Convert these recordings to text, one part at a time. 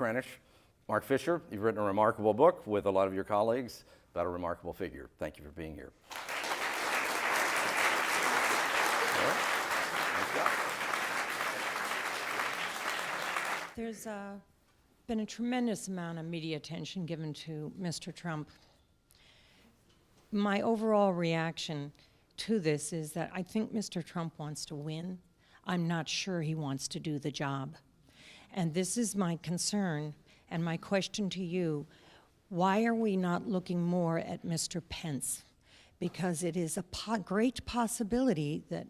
Kranish. Marc Fisher, you've written a remarkable book with a lot of your colleagues about a remarkable figure. Thank you for being here. There's been a tremendous amount of media attention given to Mr. Trump. My overall reaction to this is that I think Mr. Trump wants to win. I'm not sure he wants to do the job. And this is my concern and my question to you. Why are we not looking more at Mr. Pence? Because it is a great possibility that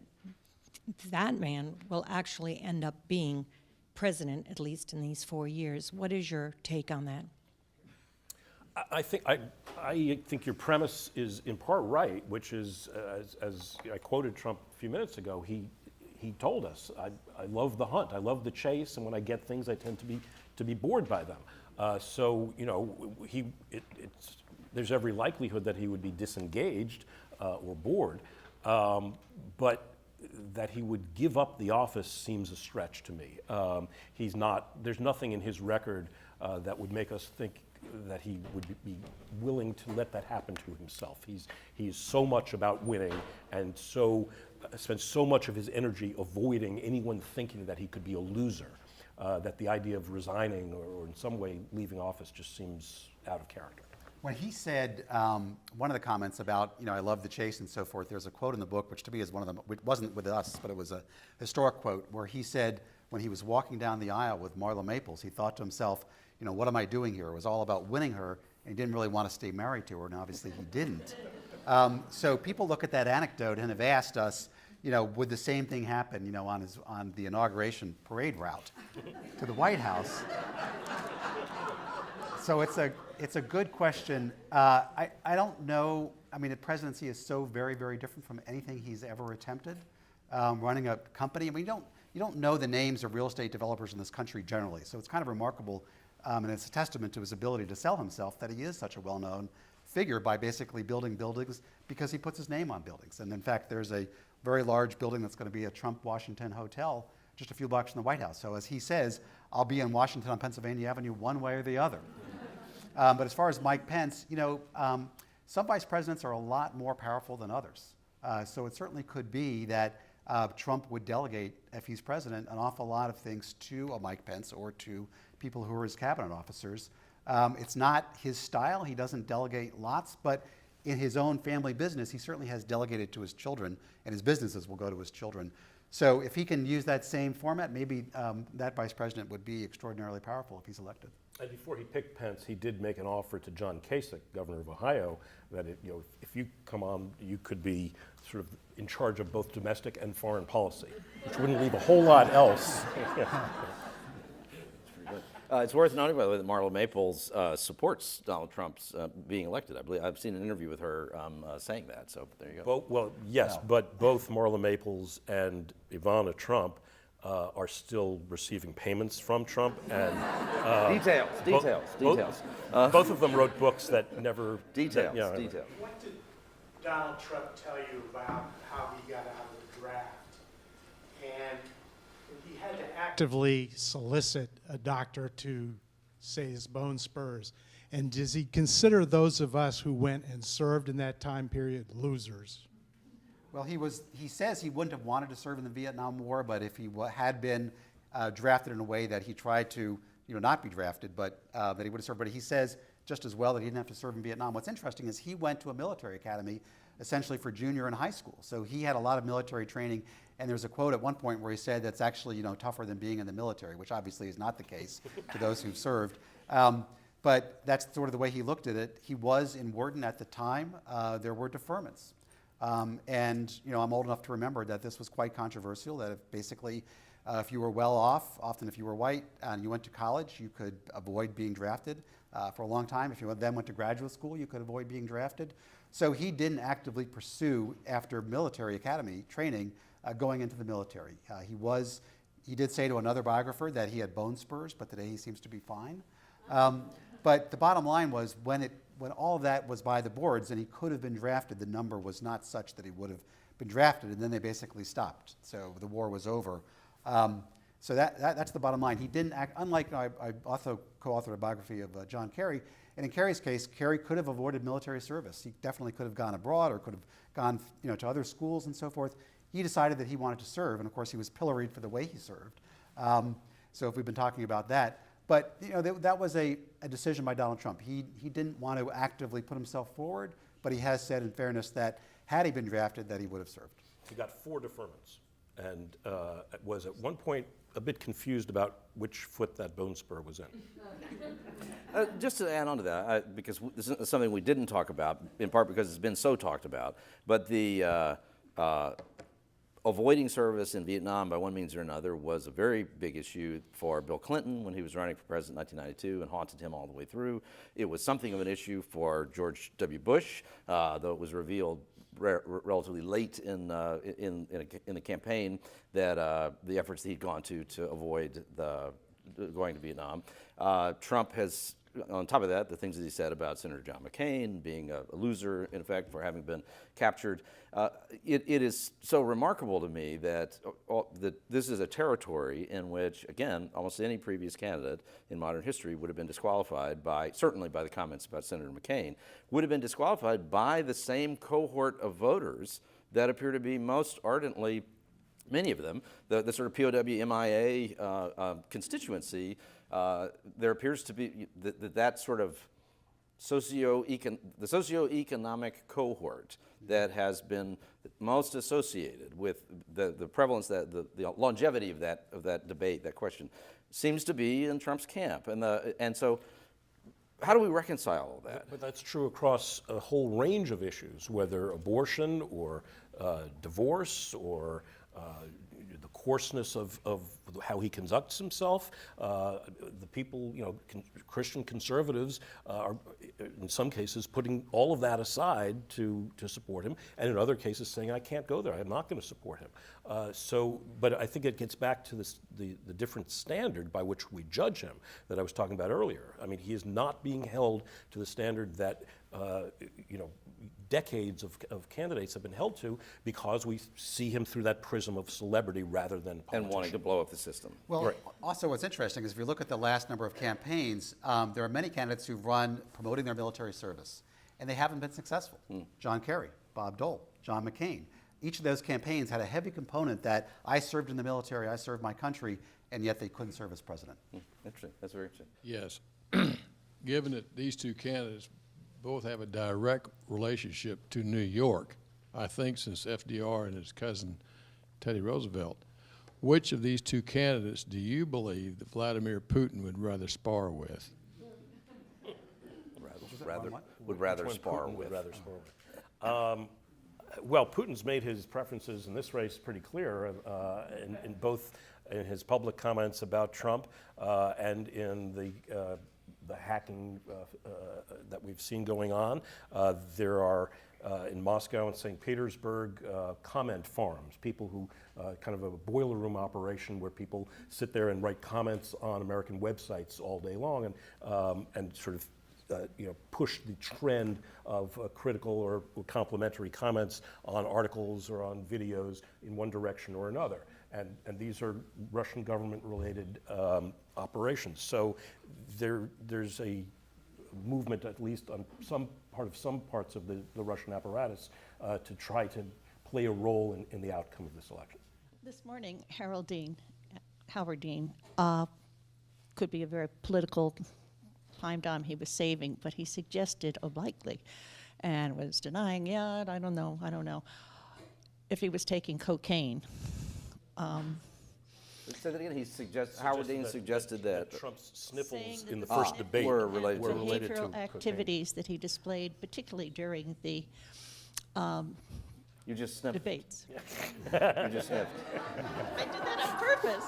that man will actually end up being president, at least in these 4 years. What is your take on that? I think your premise is in part right, which is, as I quoted Trump a few minutes ago, he told us, I love the hunt, I love the chase, and when I get things, I tend to be bored by them. So, you know, there's every likelihood that he would be disengaged or bored, but that he would give up the office seems a stretch to me. There's nothing in his record that would make us think that he would be willing to let that happen to himself. He is so much about winning and spends so much of his energy avoiding anyone thinking that he could be a loser, that the idea of resigning or in some way leaving office just seems out of character. When he said one of the comments about, I love the chase and so forth, there's a quote in the book, which to me is one of them, which wasn't with us, but it was a historic quote, where he said when he was walking down the aisle with Marla Maples, he thought to himself, what am I doing here? It was all about winning her, and he didn't really want to stay married to her, and obviously he didn't. So people look at that anecdote and have asked us, would the same thing happen, on the inauguration parade route to the White House? So it's a good question. I don't know. I mean, the presidency is so very, very different from anything he's ever attempted. Running a company. I mean, you don't know the names of real estate developers in this country generally. So it's kind of remarkable, and it's a testament to his ability to sell himself that he is such a well-known figure by basically building buildings because he puts his name on buildings. And in fact, there's a very large building that's going to be a Trump Washington hotel just a few blocks from the White House. So as he says, I'll be in Washington on Pennsylvania Avenue one way or the other. But as far as Mike Pence, some vice presidents are a lot more powerful than others. So it certainly could be that Trump would delegate, if he's president, an awful lot of things to a Mike Pence or to people who are his cabinet officers. It's not his style. He doesn't delegate lots, but in his own family business, he certainly has delegated to his children, and his businesses will go to his children. So if he can use that same format, maybe that vice president would be extraordinarily powerful if he's elected. And before he picked Pence, he did make an offer to John Kasich, governor of Ohio, that if you come on, you could be sort of in charge of both domestic and foreign policy, which wouldn't leave a whole lot else. It's worth noting, by the way, that Marla Maples supports Donald Trump's being elected. I believe I've seen an interview with her saying that. So there you go. Yes, but both Marla Maples and Ivana Trump are still receiving payments from Trump, and details. Both of them wrote books that never details. What did Donald Trump tell you about how he got out of the draft? And he had to actively solicit a doctor to say his bone spurs. And does he consider those of us who went and served in that time period losers? Well, he says he wouldn't have wanted to serve in the Vietnam War, but if he had been drafted in a way that he tried to, not be drafted, but that he would have served. But he says just as well that he didn't have to serve in Vietnam. What's interesting is he went to a military academy essentially for junior and high school. So he had a lot of military training. And there's a quote at one point where he said that's actually, tougher than being in the military, which obviously is not the case to those who've served. But that's sort of the way he looked at it. He was in Wharton at the time. There were deferments. And I'm old enough to remember that this was quite controversial, that if you were well off, often if you were white and you went to college, you could avoid being drafted for a long time. If you then went to graduate school, you could avoid being drafted. So he didn't actively pursue, after military academy training, going into the military. He did say to another biographer that he had bone spurs, but today he seems to be fine. But the bottom line was when all of that was by the boards and he could have been drafted, the number was not such that he would have been drafted, and then they basically stopped. So the war was over. So that's the bottom line. He didn't act, unlike, I also co-authored a biography of John Kerry, and in Kerry's case, Kerry could have avoided military service. He definitely could have gone abroad or could have gone to other schools and so forth. He decided that he wanted to serve, and of course he was pilloried for the way he served. So if we've been talking about that, but that was a decision by Donald Trump. He didn't want to actively put himself forward, but he has said in fairness that had he been drafted, that he would have served. He got 4 deferments, and was at one point a bit confused about which foot that bone spur was in. Just to add on to that, because this is something we didn't talk about, in part because it's been so talked about, but the avoiding service in Vietnam by one means or another was a very big issue for Bill Clinton when he was running for president in 1992 and haunted him all the way through. It was something of an issue for George W. Bush, though it was revealed relatively late in the campaign that the efforts that he'd gone to avoid going to Vietnam. Trump has, on top of that, the things that he said about Senator John McCain being a loser, in effect, for having been captured. It is so remarkable to me that this is a territory in which, again, almost any previous candidate in modern history would have been disqualified certainly by the comments about Senator McCain, would have been disqualified by the same cohort of voters that appear to be most ardently, many of them, the sort of POW MIA constituency. There appears to be that sort of socioeconomic cohort that has been most associated with the prevalence, the longevity of that debate, that question, seems to be in Trump's camp. And so how do we reconcile all that? But that's true across a whole range of issues, whether abortion or divorce or the coarseness of how he conducts himself. The people, Christian conservatives are, in some cases, putting all of that aside to support him, and in other cases saying, I can't go there, I'm not going to support him. But I think it gets back to the different standard by which we judge him that I was talking about earlier. I mean, he is not being held to the standard that, decades of candidates have been held to, because we see him through that prism of celebrity rather than politician. And wanting to blow up the system. Well, Right. Also what's interesting is if you look at the last number of campaigns, there are many candidates who've run promoting their military service, and they haven't been successful. John Kerry, Bob Dole, John McCain. Each of those campaigns had a heavy component that I served in the military, I served my country, and yet they couldn't serve as president. Interesting. That's very interesting. Yes. Given that these two candidates both have a direct relationship to New York, I think since FDR and his cousin Teddy Roosevelt, which of these two candidates do you believe that Vladimir Putin would rather spar with? Would rather Which one spar Putin with. would rather spar with. Well, Putin's made his preferences in this race pretty clear, in both in his public comments about Trump and in the hacking that we've seen going on. There are in Moscow and St. Petersburg comment forums, people who kind of a boiler room operation where people sit there and write comments on American websites all day long and sort of push the trend of critical or complimentary comments on articles or on videos in one direction or another. And these are Russian government-related operations. So there's a movement, at least on some parts of the Russian apparatus, to try to play a role in the outcome of this election. This morning, Howard Dean, could be a very political time he was saving, but he suggested obliquely and was denying, I don't know, if he was taking cocaine. Say that again. Howard Dean suggested that Trump's sniffles Saying in the that first the debate were related to behavioral cocaine. activities that he displayed, particularly during the you just sniffed. debates. You just sniffed. I did that on purpose.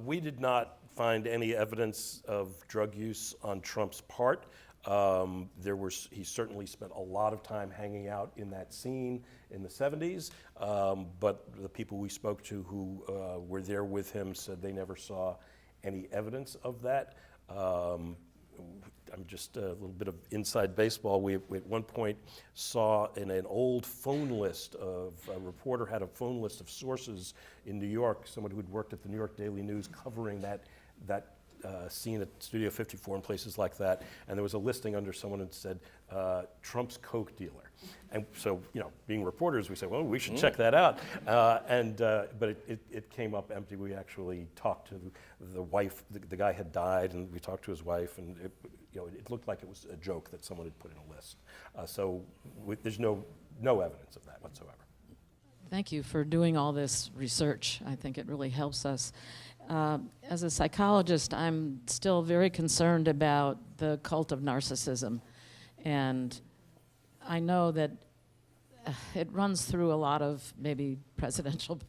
We did not find any evidence of drug use on Trump's part. He certainly spent a lot of time hanging out in that scene in the 70s, but the people we spoke to who were there with him said they never saw any evidence of that. I'm just a little bit of inside baseball. We at one point saw in an old phone list of, a reporter had a phone list of sources in New York, someone who had worked at the New York Daily News covering that scene at Studio 54 and places like that, and there was a listing under someone that said, Trump's Coke dealer. And so, being reporters, we said, well, we should check that out. But it came up empty. We actually talked to the wife. The guy had died, and we talked to his wife, and it looked like it was a joke that someone had put in a list. There's no evidence of that whatsoever. Thank you for doing all this research. I think it really helps us. As a psychologist, I'm still very concerned about the cult of narcissism. And I know that it runs through a lot of maybe presidential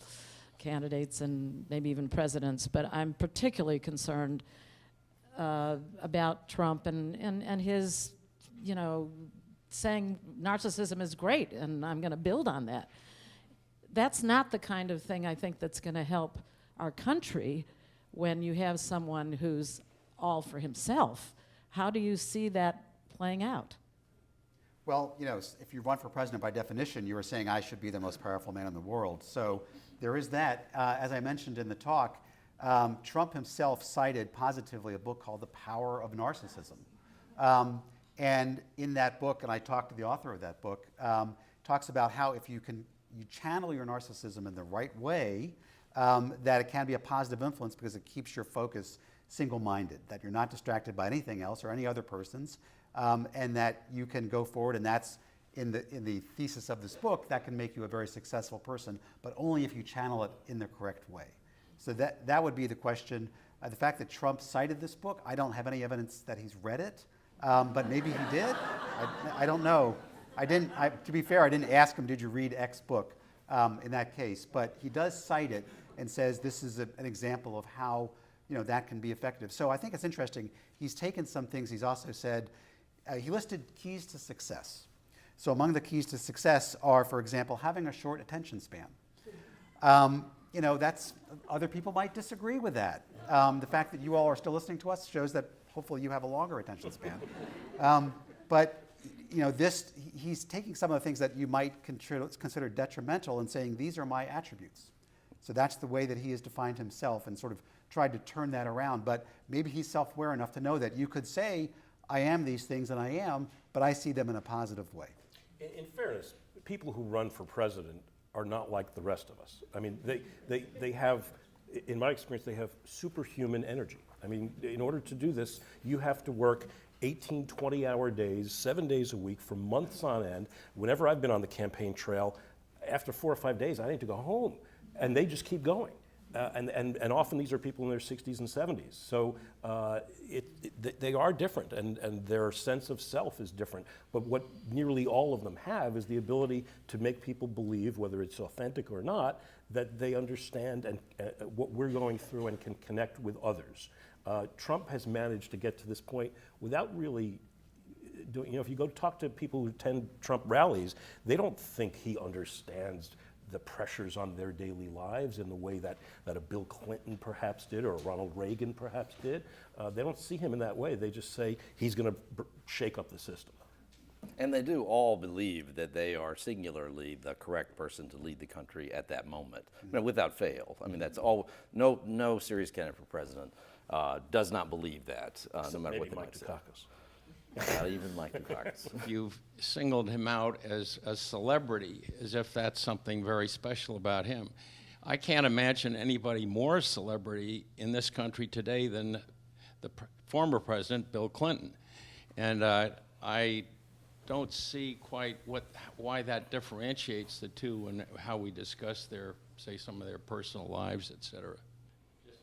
candidates and maybe even presidents, but I'm particularly concerned about Trump and his, saying narcissism is great and I'm going to build on that. That's not the kind of thing I think that's going to help our country when you have someone who's all for himself. How do you see that playing out? Well, if you run for president, by definition, you are saying I should be the most powerful man in the world. So there is that. As I mentioned in the talk, Trump himself cited positively a book called The Power of Narcissism. And in that book, and I talked to the author of that book, talks about how if you channel your narcissism in the right way, that it can be a positive influence because it keeps your focus single-minded, that you're not distracted by anything else or any other person's, and that you can go forward, and that's in the thesis of this book, that can make you a very successful person, but only if you channel it in the correct way. So that would be the question. The fact that Trump cited this book, I don't have any evidence that he's read it, but maybe he did. I don't know. To be fair, I didn't ask him, did you read X book in that case, but he does cite it and says this is an example of how that can be effective. So I think it's interesting. He's taken some things. He's also said, he listed keys to success. So among the keys to success are, for example, having a short attention span. That's other people might disagree with that. The fact that you all are still listening to us shows that hopefully you have a longer attention span. But he's taking some of the things that you might consider detrimental and saying these are my attributes. So that's the way that he has defined himself and sort of tried to turn that around. But maybe he's self-aware enough to know that you could say, I am these things and I am, but I see them in a positive way. In fairness, people who run for president are not like the rest of us. I mean, they have, in my experience, they have superhuman energy. I mean, in order to do this, you have to work 18, 20-hour days, 7 days a week for months on end. Whenever I've been on the campaign trail, after 4 or 5 days, I need to go home. And they just keep going. And often these are people in their 60s and 70s. So they are different, and their sense of self is different. But what nearly all of them have is the ability to make people believe, whether it's authentic or not, that they understand and what we're going through and can connect with others. Trump has managed to get to this point without really doing, if you go talk to people who attend Trump rallies, they don't think he understands the pressures on their daily lives in the way that a Bill Clinton perhaps did or a Ronald Reagan perhaps did. They don't see him in that way. They just say he's going to shake up the system. And they do all believe that they are singularly the correct person to lead the country at that moment, without fail. I mean, that's all. No serious candidate for president does not believe that, no matter what they might say. Not even Mike Dukakis. You've singled him out as a celebrity, as if that's something very special about him. I can't imagine anybody more a celebrity in this country today than the former president, Bill Clinton. And I don't see quite why that differentiates the two and how we discuss some of their personal lives, et cetera. Just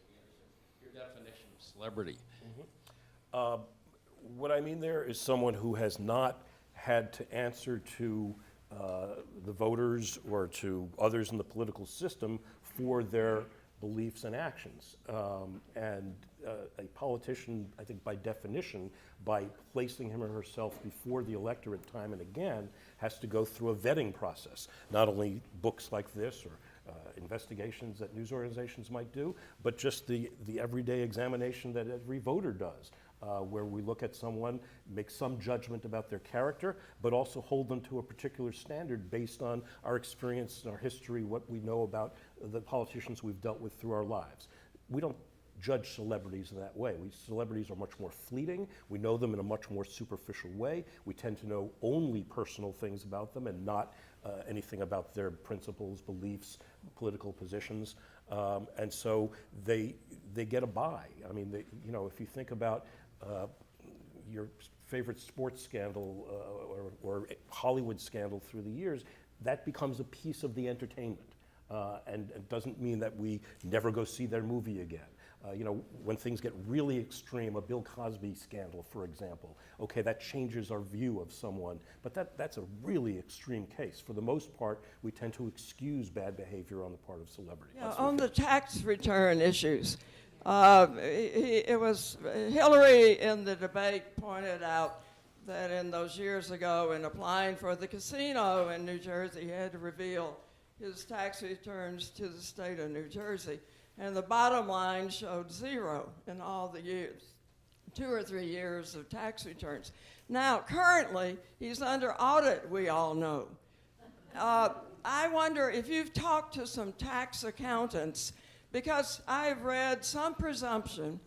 your definition of celebrity. Mm-hmm. What I mean there is someone who has not had to answer to the voters or to others in the political system for their beliefs and actions. And a politician, I think by definition, by placing him or herself before the electorate time and again, has to go through a vetting process. Not only books like this or investigations that news organizations might do, but just the everyday examination that every voter does. where we look at someone, make some judgment about their character, but also hold them to a particular standard based on our experience and our history, what we know about the politicians we've dealt with through our lives. We don't judge celebrities in that way. Celebrities are much more fleeting. We know them in a much more superficial way. We tend to know only personal things about them and not anything about their principles, beliefs, political positions. And so they get a buy. I mean, if you think about your favorite sports scandal or Hollywood scandal through the years, that becomes a piece of the entertainment. And it doesn't mean that we never go see their movie again. When things get really extreme, a Bill Cosby scandal, for example, okay, that changes our view of someone, but that's a really extreme case. For the most part, we tend to excuse bad behavior on the part of celebrities. Yeah, on the tax return issues, it was Hillary in the debate pointed out that in those years ago, in applying for the casino in New Jersey, he had to reveal his tax returns to the state of New Jersey. And the bottom line showed 0 in all the years, 2 or 3 years of tax returns. Now, currently, he's under audit, we all know. I wonder if you've talked to some tax accountants, because I've read some presumption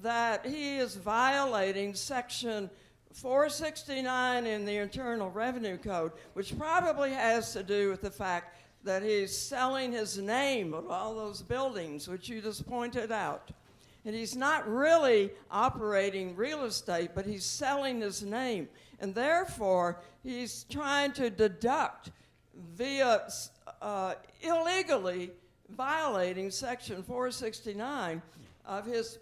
that he is violating Section 469 in the Internal Revenue Code, which probably has to do with the fact that he's selling his name of all those buildings, which you just pointed out. And he's not really operating real estate, but he's selling his name. And therefore, he's trying to deduct via illegally violating Section 469 of his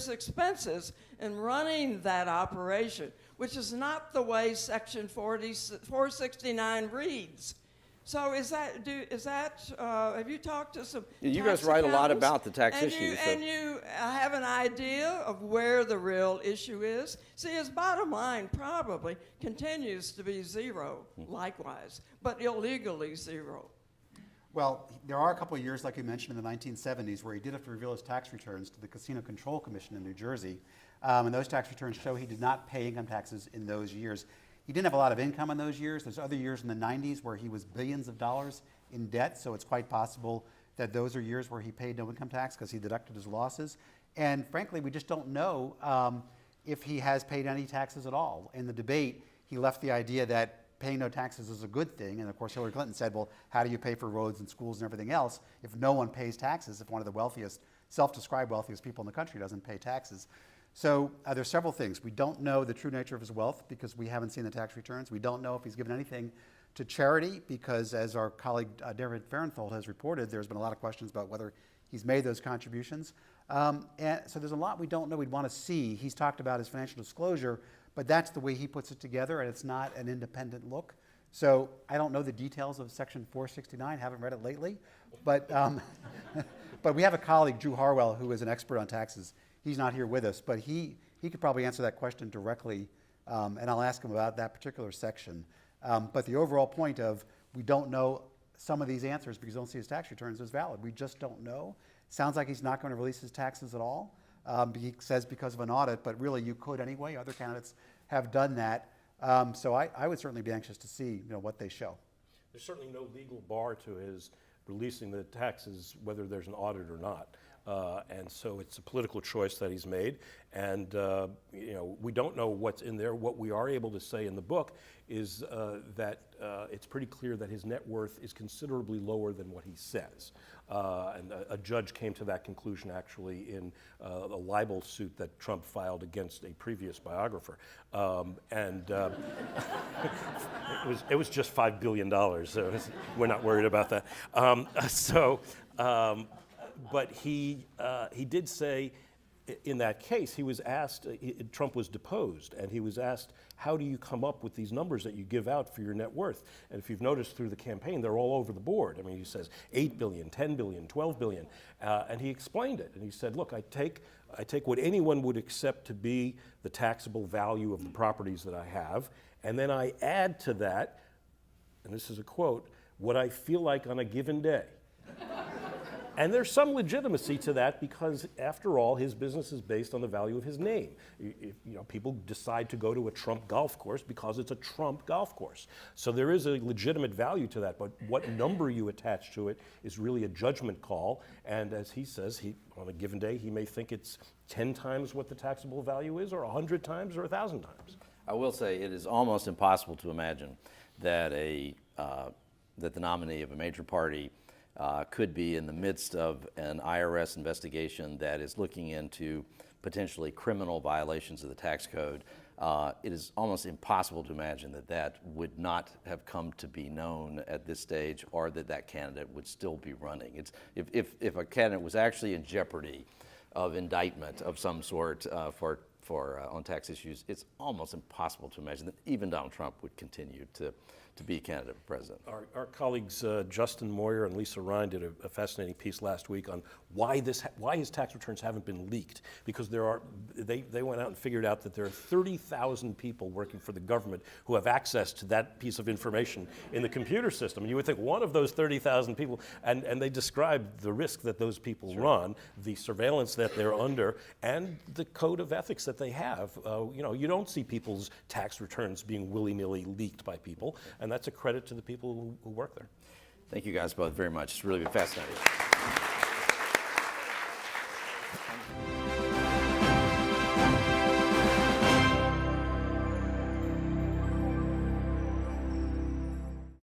expenses in running that operation, which is not the way Section 469 reads. So have you talked to some You tax guys write a lot accountants? about the tax And issues. And you have an idea of where the real issue is? See, his bottom line probably continues to be 0, likewise, but illegally 0. Well, there are a couple of years, like you mentioned, in the 1970s, where he did have to reveal his tax returns to the Casino Control Commission in New Jersey. And those tax returns show he did not pay income taxes in those years. He didn't have a lot of income in those years. There's other years in the 90s where he was billions of dollars in debt, so it's quite possible that those are years where he paid no income tax because he deducted his losses. And frankly, we just don't know if he has paid any taxes at all. In the debate, he left the idea that paying no taxes is a good thing, and of course Hillary Clinton said, well, how do you pay for roads and schools and everything else if no one pays taxes, if one of the wealthiest, self-described wealthiest people in the country doesn't pay taxes? So there's several things. We don't know the true nature of his wealth because we haven't seen the tax returns. We don't know if he's given anything to charity because, as our colleague David Farenthold has reported, there's been a lot of questions about whether he's made those contributions. And so there's a lot we don't know we'd want to see. He's talked about his financial disclosure, but that's the way he puts it together, and it's not an independent look. So I don't know the details of Section 469, haven't read it lately, but, but we have a colleague, Drew Harwell, who is an expert on taxes. He's not here with us, but he could probably answer that question directly, and I'll ask him about that particular section. But the overall point of we don't know some of these answers because we don't see his tax returns is valid. We just don't know. Sounds like he's not going to release his taxes at all. He says because of an audit, but really you could anyway. Other candidates have done that. So I would certainly be anxious to see what they show. There's certainly no legal bar to his releasing the taxes, whether there's an audit or not. And so it's a political choice that he's made. And we don't know what's in there. What we are able to say in the book is that it's pretty clear that his net worth is considerably lower than what he says. And a judge came to that conclusion actually in a libel suit that Trump filed against a previous biographer. It was just $5 billion, so we're not worried about that. But he did say in that case, he was asked, Trump was deposed, and he was asked, how do you come up with these numbers that you give out for your net worth? And if you've noticed through the campaign, they're all over the board. I mean, he says 8 billion, 10 billion, 12 billion. And he explained it. And he said, look, I take what anyone would accept to be the taxable value of the properties that I have, and then I add to that, and this is a quote, what I feel like on a given day. And there's some legitimacy to that because, after all, his business is based on the value of his name. People decide to go to a Trump golf course because it's a Trump golf course. So there is a legitimate value to that, but what number you attach to it is really a judgment call. And as he says, on a given day, he may think it's 10 times what the taxable value is, or 100 times, or 1,000 times. I will say it is almost impossible to imagine that that the nominee of a major party could be in the midst of an IRS investigation that is looking into potentially criminal violations of the tax code. It is almost impossible to imagine that would not have come to be known at this stage, or that candidate would still be running. If a candidate was actually in jeopardy of indictment of some sort on tax issues, it's almost impossible to imagine that even Donald Trump would continue to be a candidate for president. Our colleagues Justin Moyer and Lisa Ryan did a fascinating piece last week on why his tax returns haven't been leaked. Because they went out and figured out that there are 30,000 people working for the government who have access to that piece of information in the computer system. And you would think one of those 30,000 people, and they described the risk that those people run, the surveillance that they're under, and the code of ethics that they have. You don't see people's tax returns being willy-nilly leaked by people, and that's a credit to the people who work there. Thank you guys both very much. It's really been fascinating.